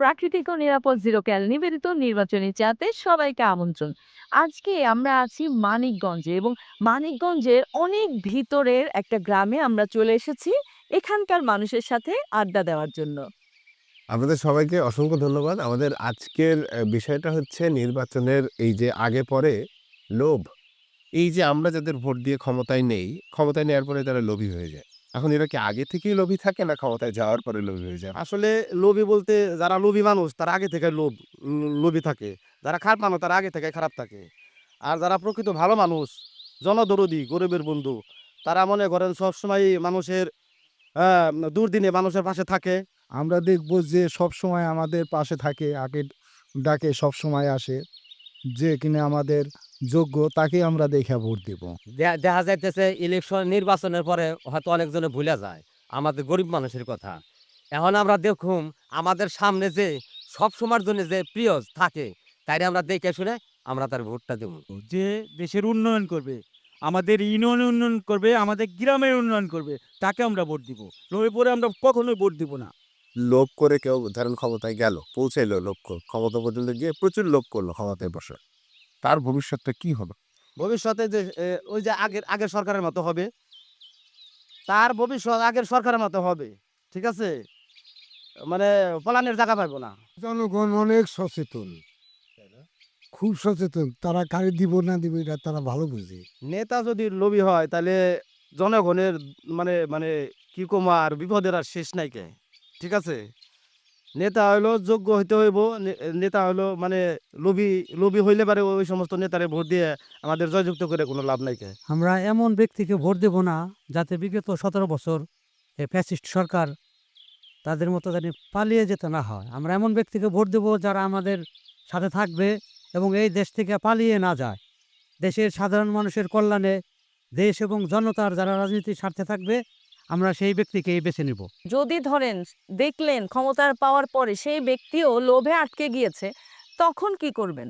প্রাকৃতিক ও নিরাপদ জিরো ক্যাল নিবেদিত নির্বাচনী চাতে সবাইকে আমন্ত্রণ। আজকে আমরা আছি মানিকগঞ্জে এবং মানিকগঞ্জের অনেক ভিতরের একটা গ্রামে আমরা চলে এসেছি এখানকার মানুষের সাথে আড্ডা দেওয়ার জন্য। আপনাদের সবাইকে অসংখ্য ধন্যবাদ। আমাদের আজকের বিষয়টা হচ্ছে নির্বাচনের এই যে আগে পরে লোভ। এই যে আমরা যাদের ভোট দিয়ে ক্ষমতায় নেই, ক্ষমতায় নেওয়ার পরে তারা লোভী হয়ে যায়। এখন এরা কি আগে থেকেই লোভী থাকে না ক্ষমতায় যাওয়ার পরে লোভী হয়ে যায়? আসলে লোভী বলতে যারা লোভী মানুষ তারা আগে থেকে লোভী থাকে। যারা খারাপ মানুষ তারা আগে থেকে খারাপ থাকে। আর যারা প্রকৃত ভালো মানুষ, জনদরদি, গরিবের বন্ধু, তারা মনে করেন সবসময়ই মানুষের আ দুর্দিনে মানুষের পাশে থাকে। আমরা দেখব যে সবসময় আমাদের পাশে থাকে, আগে ডাকে সবসময় আসে। যে কিনা আমাদের যোগ্য তাকেই আমরা দেইখা ভোট দিব। দেখা যাইতেছে ইলেকশন নির্বাচনের পরে হয়তো অনেকজনে ভুলে যায় আমাদের গরিব মানুষের কথা। এখন আমরা দেখুম আমাদের সামনে যে সব সময়ের জন্য যে প্রিয় থাকে তাইরে আমরা দেখে শুনে আমরা তার ভোটটা দেব। যে দেশের উন্নয়ন করবে, আমাদের ইউনিয়ন উন্নয়ন করবে, আমাদের গ্রামের উন্নয়ন করবে, তাকে আমরা ভোট দিব। লোভে পড়ে আমরা কখনোই ভোট দিব না। লোভ করে কেউ ধরেন ক্ষমতায় গেল, পৌঁছাইলো লক্ষ্য, ক্ষমতা পর্যন্ত গিয়ে প্রচুর লোভ করলো ক্ষমতায় বসে। তার ভবিষ্যৎটা কি হবে? ভবিষ্যতে যে ওই যে আগের সরকারের মতো হবে। তার ভবিষ্যৎ আগের সরকারের মতো হবে। ঠিক আছে? মানে পলানের জায়গা পাইব না। জনগণ অনেক সচেতন, খুব সচেতন। তারা কারে দিব না দিব এটা তারা ভালো বুঝে। নেতা যদি লোভী হয় তাহলে জনগণের মানে মানে কি কমা আর বিপদের আর শেষ নাই কে। ঠিক আছে? নেতা হইলো যোগ্য হইতে হইব। নেতা হইলো মানে লোভী লোভী হইলে পারে ওই সমস্ত নেতারে ভোট দিয়ে আমাদের জয়যুক্ত করে কোনো লাভ নাই কে। আমরা এমন ব্যক্তিকে ভোট দেব না যাতে বিগত ১৭ বছর ফ্যাসিস্ট সরকার তাদের মতো জানি পালিয়ে যেতে না হয়। আমরা এমন ব্যক্তিকে ভোট দেব যারা আমাদের সাথে থাকবে এবং এই দেশ থেকে পালিয়ে না যায়। দেশের সাধারণ মানুষের কল্যাণে দেশ এবং জনতার যারা রাজনীতির স্বার্থে থাকবে আমরা সেই ব্যক্তিকেই বেছে নিব। যদি ধরেন দেখলেন ক্ষমতার পাওয়ার পরে সেই ব্যক্তিও লোভে আটকে গিয়েছে, তখন কি করবেন?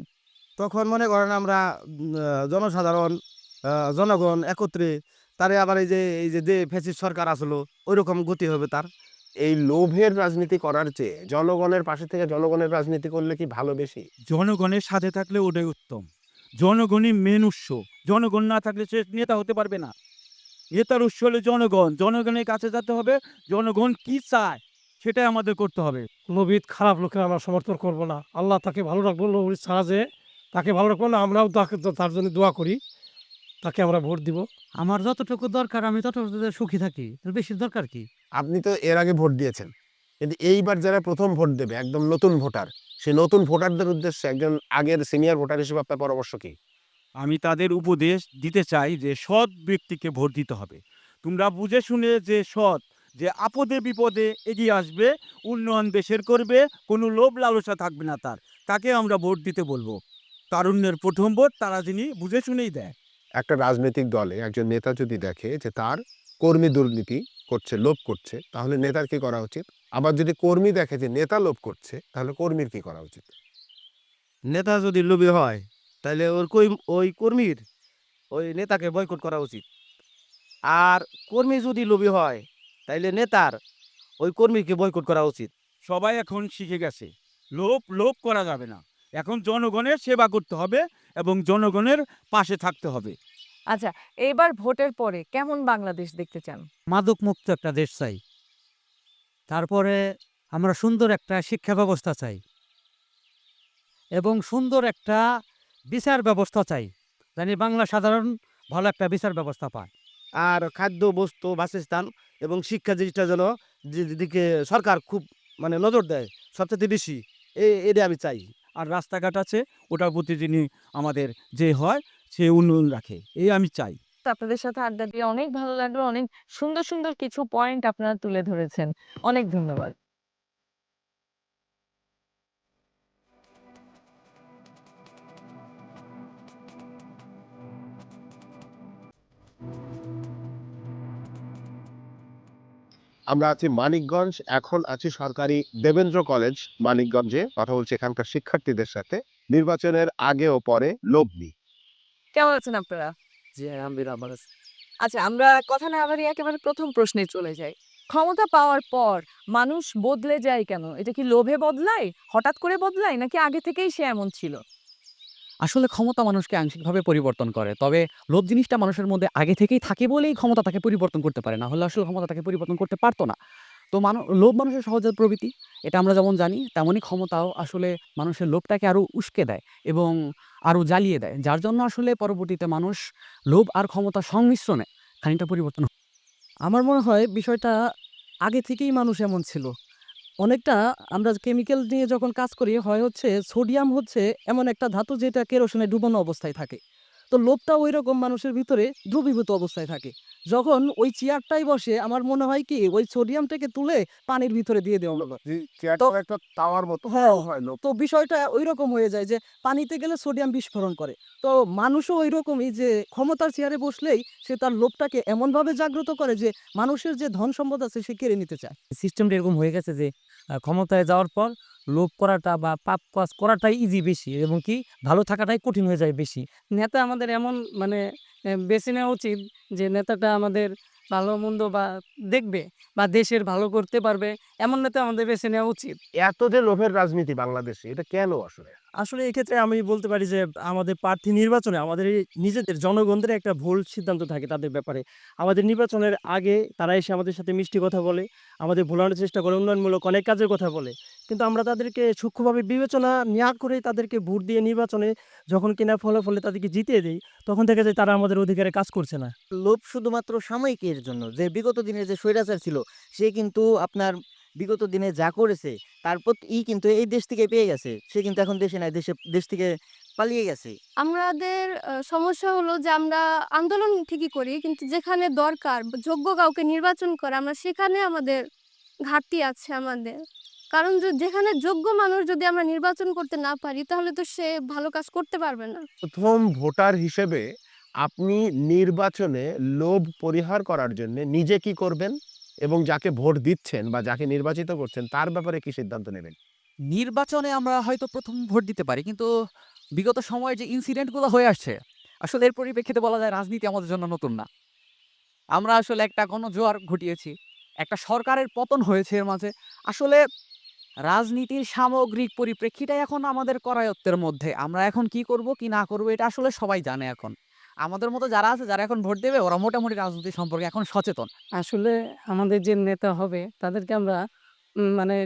তখন মনে করেন আমরা জনসাধারণ জনগণ একত্রে তারে আবার এই যে ফ্যাসিস্ট সরকার আসলো ওইরকম গতি হবে তার। এই লোভের রাজনীতি করার চেয়ে জনগণের পাশে থেকে জনগণের রাজনীতি করলে কি ভালো বেশি? জনগণের সাথে থাকলে ওটাই উত্তম। জনগণই মেন উৎস। জনগণ না থাকলে সে নেতা হতে পারবে না। নেতার উৎস হলো জনগণ। জনগণের কাছে যেতে হবে। জনগণ কি চায় সেটাই আমাদের করতে হবে। লোভিত খারাপ লোকের আমরা সমর্থন করব না। আল্লাহ তাকে ভালো রাখবো, লোভিত ছাড়া যে তাকে ভালো রাখবো না, আমরাও তার জন্য দোয়া করি, তাকে আমরা ভোট দিব। আমার যতটুকু দরকার আমি ততটুকু সুখী থাকি, এর বেশি দরকার কি? আপনি তো এর আগে ভোট দিয়েছেন, কিন্তু এইবার যারা প্রথম ভোট দেবে একদম নতুন ভোটার, সেই নতুন ভোটারদের উদ্দেশ্যে একজন আগের সিনিয়র ভোটার হিসেবে আপনার পরামর্শ কি? আমি তাদের উপদেশ দিতে চাই যে সৎ ব্যক্তিকে ভোট দিতে হবে। তোমরা বুঝে শুনে যে সৎ, যে আপদে বিপদে এগিয়ে আসবে, উন্নয়ন দেশের করবে, কোনো লোভ লালসা থাকবে না তার, তাকে আমরা ভোট দিতে বলবো। তারুণ্যের প্রথম ভোট তারা যিনি বুঝে শুনেই দেয়। একটা রাজনৈতিক দলে একজন নেতা যদি দেখে যে তার কর্মী দুর্নীতি করছে, লোভ করছে, তাহলে নেতার কি করা উচিত? আবার যদি কর্মী দেখে যে নেতা লোভ করছে, তাহলে কর্মীর কি করা উচিত? নেতা যদি লোভী হয় তাহলে ওই কর্মীর ওই নেতাকে বয়কট করা উচিত। আর কর্মী যদি লোভী হয় তাইলে নেতার ওই কর্মীকে বয়কট করা উচিত। সবাই এখন শিখে গেছে লোভ লোভ করা যাবে না। এখন জনগণের সেবা করতে হবে এবং জনগণের পাশে থাকতে হবে। আচ্ছা, এবার ভোটের পরে কেমন বাংলাদেশ দেখতে চান? মাদক মুক্ত একটা দেশ চাই। তারপরে আমরা সুন্দর একটা শিক্ষা ব্যবস্থা চাই এবং সুন্দর একটা বিচার ব্যবস্থা চাই, জানি বাংলা সাধারণ ভালো একটা বিচার ব্যবস্থা পায়। আর খাদ্য বস্তু বাসস্থান এবং শিক্ষা জিনিসটা যেন যেদিকে সরকার খুব মানে নজর দেয় সবচেয়ে বেশি, এটা আমি চাই। আর রাস্তাঘাট আছে, ওটার প্রতি যিনি আমাদের যে হয় সে উন্নয়ন রাখে, এই আমি চাই। তো আপনাদের সাথে আড্ডা দিয়ে অনেক ভালো লাগলো। অনেক সুন্দর সুন্দর কিছু পয়েন্ট আপনারা তুলে ধরেছেন। অনেক ধন্যবাদ। আমরা আছি মানিকগঞ্জ, এখন আছি সরকারি দেবেন্দ্র কলেজ মানিকগঞ্জে। কথা বলছি এখানকার শিক্ষার্থীদের সাথে। নির্বাচনের আগে ও পরে লোভ নিয়ে। কেমন আছেন আপনারা? যে আমি আমার আচ্ছা, আমরা কথা না বাড়িয়ে একেবারে প্রথম প্রশ্নে চলে যাই। ক্ষমতা পাওয়ার পর মানুষ বদলে যায় কেন? এটা কি লোভে বদলায়? হঠাৎ করে বদলায় নাকি আগে থেকেই সে এমন ছিল? আসলে ক্ষমতা মানুষকে আংশিকভাবে পরিবর্তন করে। তবে লোভ জিনিসটা মানুষের মধ্যে আগে থেকেই থাকে বলেই ক্ষমতা তাকে পরিবর্তন করতে পারে। না হলে আসলে ক্ষমতা তাকে পরিবর্তন করতে পারত না। তো লোভ মানুষের সহজাত প্রবৃত্তি। এটা আমরা যেমন জানি তেমনই ক্ষমতাও আসলে মানুষের লোভটাকে আরো উস্কে দেয় এবং আরো জ্বালিয়ে দেয়। যার জন্য আসলে পরবর্তীতে মানুষ লোভ আর ক্ষমতার সংমিশ্রণে খানিকটা পরিবর্তন আমার মনে হয় বিষয়টা আগে থেকেই মানুষ এমন ছিল। অনেকটা আমরা কেমিক্যাল নিয়ে যখন কাজ করি হয় হচ্ছে সোডিয়াম হচ্ছে এমন একটা ধাতু যেটা কেরোসিনে ডুবানো অবস্থায় থাকে। তো লোভটা ঐরকম মানুষের ভিতরে দ্রবীভূত অবস্থায় থাকে। যখন ওই চেয়ারটায় বসে আমার মনে হয় কি ওই সোডিয়ামটাকে তুলে পানির ভিতরে দিয়ে দেওয়া হলো। চেয়ারটা একটা তাওয়ার মতো হ্যাঁ, হয় লোভ। তো বিষয়টা ঐরকম হয়ে যায় যে পানিতে গেলে সোডিয়াম বিস্ফোরণ করে। তো মানুষও ঐরকমই যে ক্ষমতার চেয়ারে বসলেই সে তার লোভটাকে এমনভাবে জাগ্রত করে যে মানুষের যে ধন সম্পদ আছে সে কেড়ে নিতে চায়। সিস্টেমটা এরকম হয়ে গেছে যে ক্ষমতায় যাওয়ার পর লোভ করাটা বা পাপ কাজ করাটাই ইজি বেশি এবং কি ভালো থাকাটাই কঠিন হয়ে যায় বেশি। নেতা আমাদের এমন মানে বেছে নেওয়া উচিত যে নেতাটা আমাদের ভালো মন্দ বা দেখবে বা দেশের ভালো করতে পারবে এমন নেতা আমাদের বেছে নেওয়া উচিত। এত যে লোভের রাজনীতি বাংলাদেশে এটা কেন আসলে? আসলে এক্ষেত্রে আমি বলতে পারি যে আমাদের প্রার্থী নির্বাচনে আমাদের এই নিজেদের জনগণদের একটা ভুল সিদ্ধান্ত থাকে তাদের ব্যাপারে। আমাদের নির্বাচনের আগে তারা এসে আমাদের সাথে মিষ্টি কথা বলে, আমাদের ভোলানোর চেষ্টা করে, উন্নয়নমূলক অনেক কাজের কথা বলে। কিন্তু আমরা তাদেরকে সূক্ষ্মভাবে বিবেচনা না করে তাদেরকে ভোট দিয়ে নির্বাচনে যখন কিনা ফলাফলে তাদেরকে জিতিয়ে দেই, তখন দেখা যায় তারা আমাদের অধিকারে কাজ করছে না। লোভ শুধুমাত্র সাময়িকের জন্য যে বিগত দিনের যে স্বৈরাচার ছিল সে কিন্তু আপনার বিগত দিনে যা করেছে তারপর কিন্তু এই দেশ থেকে পেয়ে গেছে, সে কিন্তু এখন দেশে নাই, দেশ থেকে পালিয়ে গেছে। আমাদের সমস্যা হলো যে আমরা আন্দোলন ঠিকই করি কিন্তু যেখানে দরকার যোগ্য কাউকে নির্বাচন করা আমরা সেখানে আমাদের ঘাটতি আছে আমাদের। কারণ যেখানে যোগ্য মানুষ যদি আমরা নির্বাচন করতে না পারি তাহলে তো সে ভালো কাজ করতে পারবে না। প্রথম ভোটার হিসেবে আপনি নির্বাচনে লোভ পরিহার করার জন্য নিজে কি করবেন এবং যাকে ভোট দিচ্ছেন বা যাকে নির্বাচিত করছেন তার ব্যাপারে কি সিদ্ধান্ত নেবেন? নির্বাচনে আমরা হয়তো প্রথম ভোট দিতে পারি কিন্তু বিগত সময়ে যে ইনসিডেন্টগুলো হয়ে আসছে আসলে এর পরিপ্রেক্ষিতে বলা যায় রাজনীতি আমাদের জন্য নতুন না। আমরা আসলে একটা গণজোয়ার ঘটিয়েছি, একটা সরকারের পতন হয়েছে এর মাঝে। আসলে রাজনীতির সামগ্রিক পরিপ্রেক্ষিটাই এখন আমাদের করায়ত্তের মধ্যে। আমরা এখন কি করব কি না করব এটা আসলে সবাই জানে এখন। আমাদের মতো যারা আছে যারা এখন ভোট দেবে ওরা মোটামুটি রাজনীতি সম্পর্কে এখন সচেতন। আসলে আমাদের যে নেতা হবে তাদেরকে আমরা মানে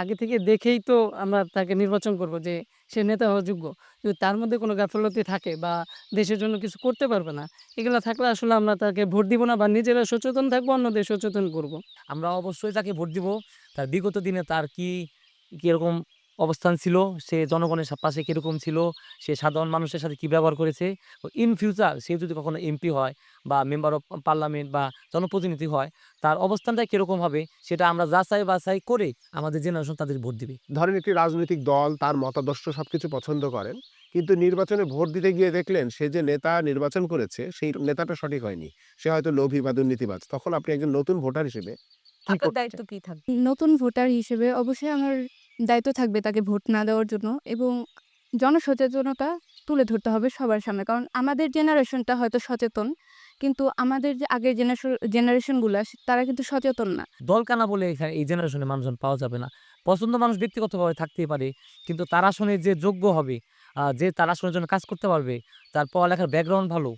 আগে থেকে দেখেই তো আমরা তাকে নির্বাচন করব যে সে নেতা হওয়ার যোগ্য। যদি তার মধ্যে কোনো গাফিলতি থাকে বা দেশের জন্য কিছু করতে পারবে না, এগুলো থাকলে আসলে আমরা তাকে ভোট দিব না বা নিজেরা সচেতন থাকবো, অন্যদের সচেতন করব। আমরা অবশ্যই তাকে ভোট দিব। তার বিগত দিনে তার কিরকম অবস্থান ছিল, সে জনগণের পাশে কিরকম ছিল, সে সাধারণ মানুষের সাথে কি ব্যবহার করেছে। ইন ফিউচার সে যদি কখনো এমপি হয় বা মেম্বার অফ পার্লামেন্ট বা জনপ্রতিনিধি হয়, তার অবস্থানটা কিরকম হবে সেটা আমরা যাচাই বাছাই করে আমাদের জেনারেশন তাদের ভোট দিবে। ধরেন একটি রাজনৈতিক দল তার মতাদর্শ সবকিছু পছন্দ করেন, কিন্তু নির্বাচনে ভোট দিতে গিয়ে দেখলেন সে যে নেতা নির্বাচন করেছে সেই নেতাটা সঠিক হয়নি, সে হয়তো লোভী বা দুর্নীতিবাজ, তখন আপনি একজন নতুন ভোটার হিসেবে কি আপনার করতে দায়িত্ব কি থাকবে? নতুন ভোটার হিসেবে অবশ্যই আমার দায়িত্ব থাকবে তাকে ভোট না দেওয়ার জন্য এবং জনসচেতনতা তুলে ধরতে হবে সবার সামনে। কারণ আমাদের জেনারেশনটা হয়তো সচেতন কিন্তু আমাদের যে আগের জেনারেশনগুলো তারা কিন্তু সচেতন না। দলকানা বলে এখানে এই জেনারেশনে মানুষজন পাওয়া যাবে না। পছন্দ মানুষ ব্যক্তিগতভাবে থাকতেই পারে, কিন্তু তার আসনে যে যোগ্য হবে, যে তার আসনের জন্য কাজ করতে পারবে, তার পড়ালেখার ব্যাকগ্রাউন্ড ভালো,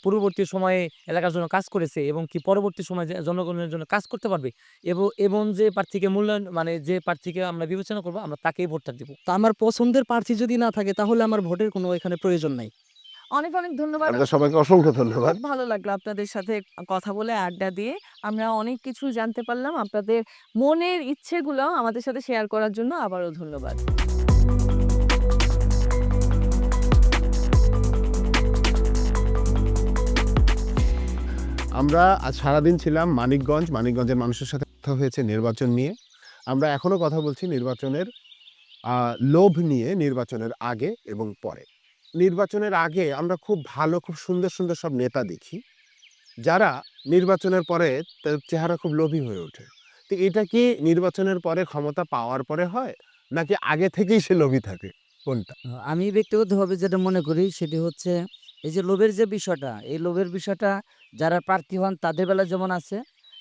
পূর্ববর্তী সময়ে এলাকার জন্য কাজ করেছে এবং কি পরবর্তী সময়ে যে জনগণের জন্য কাজ করতে পারবে এবং যে প্রার্থীকে মূল্যায়ন মানে যে প্রার্থীকে আমরা বিবেচনা করবো আমরা তাকেই ভোটটা দিব। তা আমার পছন্দের প্রার্থী যদি না থাকে তাহলে আমার ভোটের কোনো এখানে প্রয়োজন নাই। অনেক অনেক ধন্যবাদ। আপনাদের সবাইকে অসংখ্য ধন্যবাদ। খুব ভালো লাগলো আপনাদের সাথে কথা বলে, আড্ডা দিয়ে। আমরা অনেক কিছু জানতে পারলাম। আপনাদের মনের ইচ্ছেগুলো আমাদের সাথে শেয়ার করার জন্য আবারও ধন্যবাদ। আমরা আজ সারাদিন ছিলাম মানিকগঞ্জের মানুষের সাথে কথা হয়েছে নির্বাচন নিয়ে। আমরা এখনো কথা বলছি নির্বাচনের লোভ নিয়ে, নির্বাচনের আগে এবং পরে। নির্বাচনের আগে আমরা খুব ভালো, খুব সুন্দর সুন্দর সব নেতা দেখি, যারা নির্বাচনের পরে তার চেহারা খুব লোভী হয়ে ওঠে। তো এটা কি নির্বাচনের পরে ক্ষমতা পাওয়ার পরে হয়, নাকি আগে থেকেই সে লোভী থাকে, কোনটা? আমি ব্যক্তিগতভাবে যেটা মনে করি সেটি হচ্ছে এই যে লোভের যে বিষয়টা, এই লোভের বিষয়টা যারা প্রার্থী হন তাদের বেলা যেমন আছে,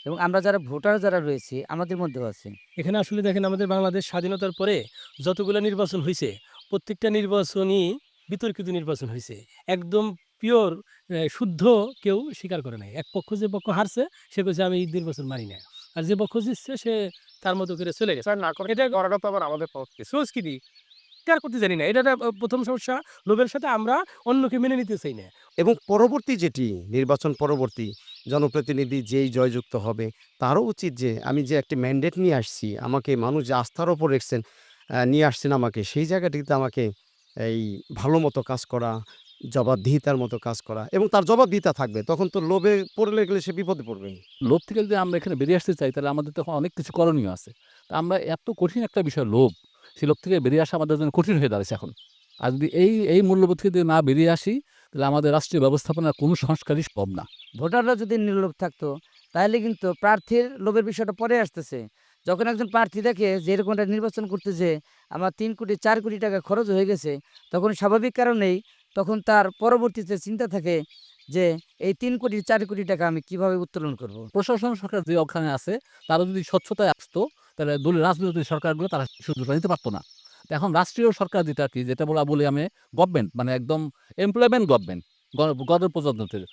এবং আমরা যারা ভোটার যারা রয়েছি আমাদের মধ্যেও আছে। এখানে আসলে দেখেন আমাদের বাংলাদেশ স্বাধীনতার পরে যতগুলো নির্বাচন হয়েছে প্রত্যেকটা নির্বাচনই বিতর্কিত নির্বাচন হয়েছে। একদম পিওর শুদ্ধ কেউ স্বীকার করে নাই। এক পক্ষ যে পক্ষ হারছে সে বলছে আমি এই নির্বাচন মানি না, আর যে পক্ষ জিতছে সে তার মতো করে চলে গেছে। না করে এটা করাটা তো আবার আমাদের পক্ষে সংস্কৃতি স্বীকার করতে জানি না, এটা একটা প্রথম সমস্যা। লোভের সাথে আমরা অন্যকে মেনে নিতে চাই না। এবং পরবর্তী যেটি নির্বাচন পরবর্তী জনপ্রতিনিধি যেই জয়যুক্ত হবে তারও উচিত যে আমি যে একটি ম্যান্ডেট নিয়ে আসছি, আমাকে মানুষ যে আস্থার ওপর রেখেছেন, নিয়ে আসছেন আমাকে, সেই জায়গাটিতে আমাকে এই ভালো মতো কাজ করা, জবাবদিহিতার মতো কাজ করা, এবং তার জবাবদিহিতা থাকবে। তখন তো লোভে পড়লে গেলে সে বিপদে পড়বে। লোভ থেকে যদি আমরা এখানে বেরিয়ে আসতে চাই তাহলে আমাদের তখন অনেক কিছু করণীয় আছে। তা আমরা এত কঠিন একটা বিষয় লোভ, সেই লোভ থেকে বেরিয়ে আসা আমাদের জন্য কঠিন হয়ে দাঁড়াচ্ছে এখন। আর যদি এই মূল্যবোধ থেকে যদি না বেরিয়ে আসি তাহলে আমাদের রাষ্ট্রীয় ব্যবস্থাপনার কোনো সংস্কারই সম্ভব না। ভোটাররা যদি নির্লোভ থাকতো তাহলে কিন্তু প্রার্থীর লোভের বিষয়টা পরে আসতেছে। যখন একজন প্রার্থী দেখে যে এরকম একটা নির্বাচন করতেছে আমার 3 কোটি 4 কোটি টাকা খরচ হয়ে গেছে, তখন স্বাভাবিক কারণেই তখন তার পরবর্তীতে চিন্তা থাকে যে এই 3 কোটি 4 কোটি টাকা আমি কিভাবে উত্তোলন করব। প্রশাসন সরকার যে ওখানে আছে তারা যদি স্বচ্ছতায় আসতো তাহলে দলীয় রাজনৈতিক সরকারগুলো তারা সুযোগটা নিতে পারতো না। তো এখন রাষ্ট্রীয় সরকার যেটা কি যেটা বলি আমি গভর্নমেন্ট মানে একদম এমপ্লয়মেন্ট গভর্নমেন্ট গণপ্রজাতন্ত্রের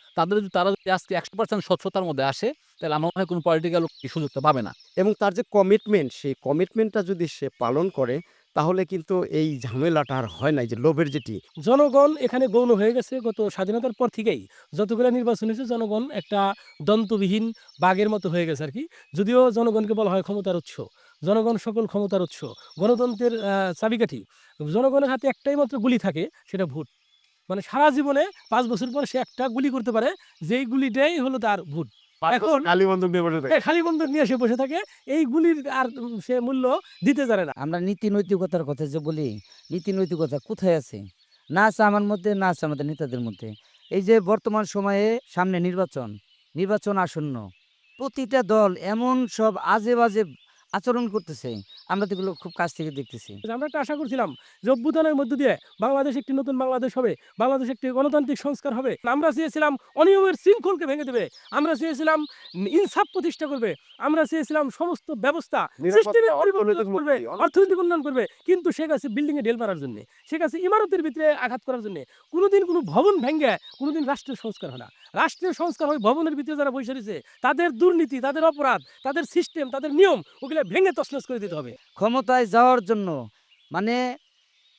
তারা যদি আজকে 100% স্বচ্ছতার মধ্যে আসে তাহলে আমার মনে হয় কোনো পলিটিক্যাল সুযোগটা পাবে না। এবং তার যে কমিটমেন্ট, সেই কমিটমেন্টটা যদি সে পালন করে তাহলে কিন্তু এই ঝামেলাটা আর হয় না, এই যে লোভের যেটি। জনগণ এখানে গৌণ হয়ে গেছে। গত স্বাধীনতার পর থেকেই যতগুলো নির্বাচন হয়েছে জনগণ একটা দন্তবিহীন বাঘের মতো হয়ে গেছে আর কি। যদিও জনগণকে বলা হয় ক্ষমতার উৎস, জনগণ সকল ক্ষমতার উৎস, গণতন্ত্রের চাবিকাঠি। জনগণের হাতে একটাই মাত্র গুলি থাকে, সেটা ভোট। মানে সারা জীবনে 5 বছর পর সে একটা গুলি করতে পারে, যেই গুলিটাই হলো তার ভোট। এখন কালী বন্দুক নিয়ে বসে থাকে। খালি বন্দুক নিয়ে সে বসে থাকে, এই গুলির আর সে মূল্য দিতে জানে না। আমরা নীতি নৈতিকতার কথা যে বলি, নীতি নৈতিকতা কোথায় আছে? না আছে আমার মধ্যে, না আছে আমাদের নেতাদের মধ্যে। এই যে বর্তমান সময়ে সামনে নির্বাচন আসন্ন, প্রতিটা দল এমন সব আজে বাজে আচরণ করতেছে, আমরা তো এগুলো খুব কাছ থেকে দেখতেছি। আমরা একটা আশা করছিলাম যে অভ্যুত্থানের মধ্য দিয়ে বাংলাদেশ একটি নতুন বাংলাদেশ হবে, বাংলাদেশ একটি গণতান্ত্রিক সংস্কার হবে। আমরা চেয়েছিলাম অনিয়মের শৃঙ্খলকে ভেঙে দেবে, আমরা চেয়েছিলাম ইনসাফ প্রতিষ্ঠা করবে, আমরা চেয়েছিলাম সমস্ত ব্যবস্থা সিস্টেমে পরিবর্তন করবে, অর্থনৈতিক উন্নয়ন করবে। কিন্তু শেখ হাসিনা বিল্ডিং এ ঢেল মারার জন্য, শেখ হাসিনা ইমারতের ভিতরে আঘাত করার জন্য কোনোদিন কোনো ভবন ভেঙে কোনোদিন রাষ্ট্রের সংস্কার হয় না। রাষ্ট্রের সংস্কার হয় ভবনের ভিতরে যারা বসে রয়েছে তাদের দুর্নীতি, তাদের অপরাধ, তাদের সিস্টেম, তাদের নিয়ম, ওগুলো ভেঙে তছনছ করে দিতে হবে। ক্ষমতায় যাওয়ার জন্য মানে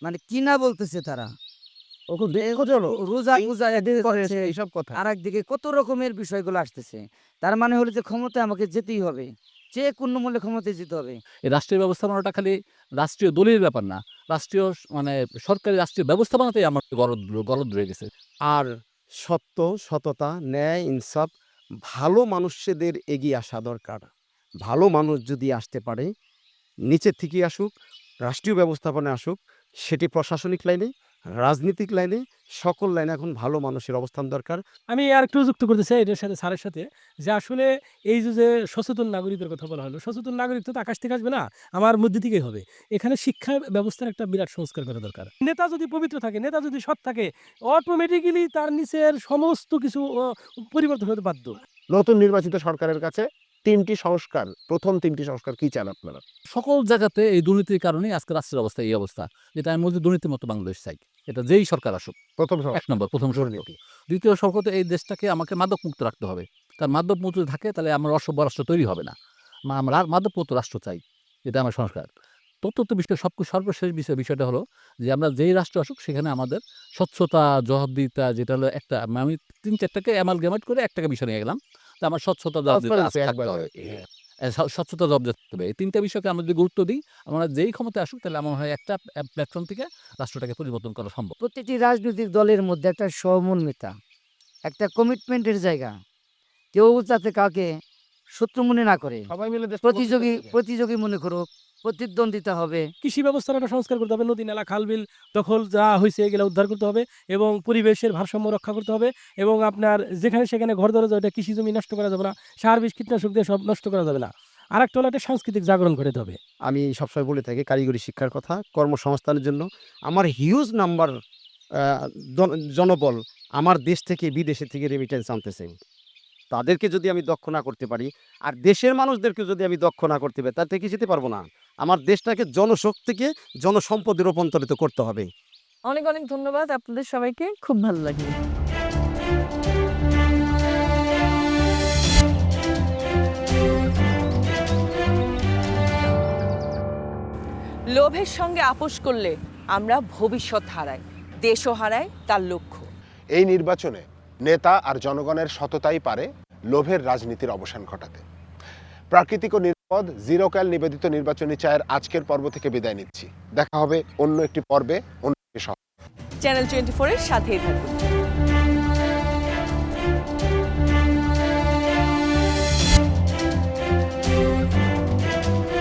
মানে কি না বলতেছে তারা, রোজা এইসব কথা আর একদিকে কত রকমের বিষয়গুলো আসতেছে। তার মানে হলো যে ক্ষমতায় আমাকে যেতেই হবে, যে কোনো মূল্যে ক্ষমতায় যেতে হবে। এই রাষ্ট্রীয় ব্যবস্থাপনাটা খালি রাষ্ট্রীয় দলীয় ব্যাপার না, রাষ্ট্রীয় মানে সরকারি রাষ্ট্রীয় ব্যবস্থাপনাতেই আমার গলদ রয়ে গেছে। আর সত্য, সততা, ন্যায়, ইনসাফ, ভালো মানুষদের এগিয়ে আসা দরকার। ভালো মানুষ যদি আসতে পারে, নিচের থেকে আসুক, রাষ্ট্রীয় ব্যবস্থাপনায় আসুক, সেটি প্রশাসনিক লাইনে, রাজনীতিক লাইনে, সকল লাইনে এখন ভালো মানুষের অবস্থান দরকার। আমি আর একটু যুক্ত করতে চাই এটার সাথে, স্যারের সাথে, যে আসলে এই যে সচেতন নাগরিকের কথা বলা হলো, সচেতন নাগরিক তো আকাশ থেকে আসবে না, আমার মধ্যে থেকেই হবে। এখানে শিক্ষা ব্যবস্থার একটা বিরাট সংস্কার করা দরকার। নেতা যদি পবিত্র থাকে, নেতা যদি সৎ থাকে, অটোমেটিক্যালি তার নিচের সমস্ত কিছু পরিবর্তন হতে বাধ্য। নতুন নির্বাচিত সরকারের কাছে 3টি সংস্কার, প্রথম 3টি সংস্কার কি চান আপনারা? সকল জায়গাতে এই দুর্নীতির কারণেই আজকে রাষ্ট্রের অবস্থা এই অবস্থা, যেটা আমি বলছি দুর্নীতির মতো বাংলাদেশ চাই। এটা যেই সরকার আসুক, প্রথম এক নম্বর প্রথম দুর্নীতি। দ্বিতীয় সংকট, এই দেশটাকে আমাকে মাদক মুক্ত রাখতে হবে। তার মাদক মুক্ত থাকে তাহলে আমার অসভ্য রাষ্ট্র তৈরি হবে না। আমরা মাদক মুক্ত রাষ্ট্র চাই, এটা আমার সংস্কার। তৃতীয় বিষয় সর্বশেষ বিষয়টা হলো যে আমরা যেই রাষ্ট্র আসুক সেখানে আমাদের স্বচ্ছতা, জবাবদিহিতা, যেটা হলো একটা আমি 3-4টাকে অ্যামালগেমেট করে একটাকে বিষয় নিয়ে গেলাম। তো আমার স্বচ্ছতা স্বচ্ছতা জবাব দিতে হবে। এই 3টা বিষয়কে আমরা যদি গুরুত্ব দিই, আমরা যেই ক্ষমতায় আসুক তাহলে আমার হয় একটা প্ল্যাটফর্ম থেকে রাষ্ট্রটাকে পরিবর্তন করা সম্ভব। প্রত্যেকটি রাজনৈতিক দলের মধ্যে একটা সমন্বিতা, একটা কমিটমেন্টের জায়গা, কেউ যাতে কাউকে শত্রু মনে না করে, সবাই মিলে প্রতিযোগী মনে করুক, প্রতিদ্বন্দ্বিতা হবে। কৃষি ব্যবস্থার একটা সংস্কার করতে হবে, নদী নালা খাল বিল দখল যা হয়েছে এগুলো উদ্ধার করতে হবে এবং পরিবেশের ভারসাম্য রক্ষা করতে হবে। এবং আপনার যেখানে সেখানে ঘর দরজা ওটা কৃষি জমি নষ্ট করা যাবে না, সার বিষ কীটনাশক দিয়ে সব নষ্ট করা যাবে না। আর একটা হলো একটা সাংস্কৃতিক জাগরণ ঘটাতে হবে। আমি সবসময় বলে থাকি কারিগরি শিক্ষার কথা, কর্মসংস্থানের জন্য আমার হিউজ নাম্বার জনবল আমার দেশ থেকে বিদেশে থেকে রেমিটেন্স আনতেছে। তাদেরকে যদি আমি দক্ষ না করতে পারি আর দেশের মানুষদেরকে যদি আমি দক্ষ না করতে পারি তাতে কি যেতে পারবো না। আমার দেশটাকে জনশক্তিকে জনসম্পদে রূপান্তরিত করতে হবে। অনেক অনেক ধন্যবাদ আপনাদের সবাইকে, খুব ভালো লাগলো। লোভের সঙ্গে আপোষ করলে আমরা ভবিষ্যৎ হারাই, দেশও হারাই তার লক্ষ্য। এই নির্বাচনে নেতা আর জনগণের সততাই পারে লোভের রাজনীতির অবসান ঘটাতে। প্রাকৃতিক ও নিরাপদ জিরো ক্যাল নিবেদিত নির্বাচনী চায়ের আজকের পর্ব থেকে বিদায় নিচ্ছি। দেখা হবে অন্য একটি পর্বে, অন্য একটি শহরে। চ্যানেল 24 এর সাথেই থাকুন।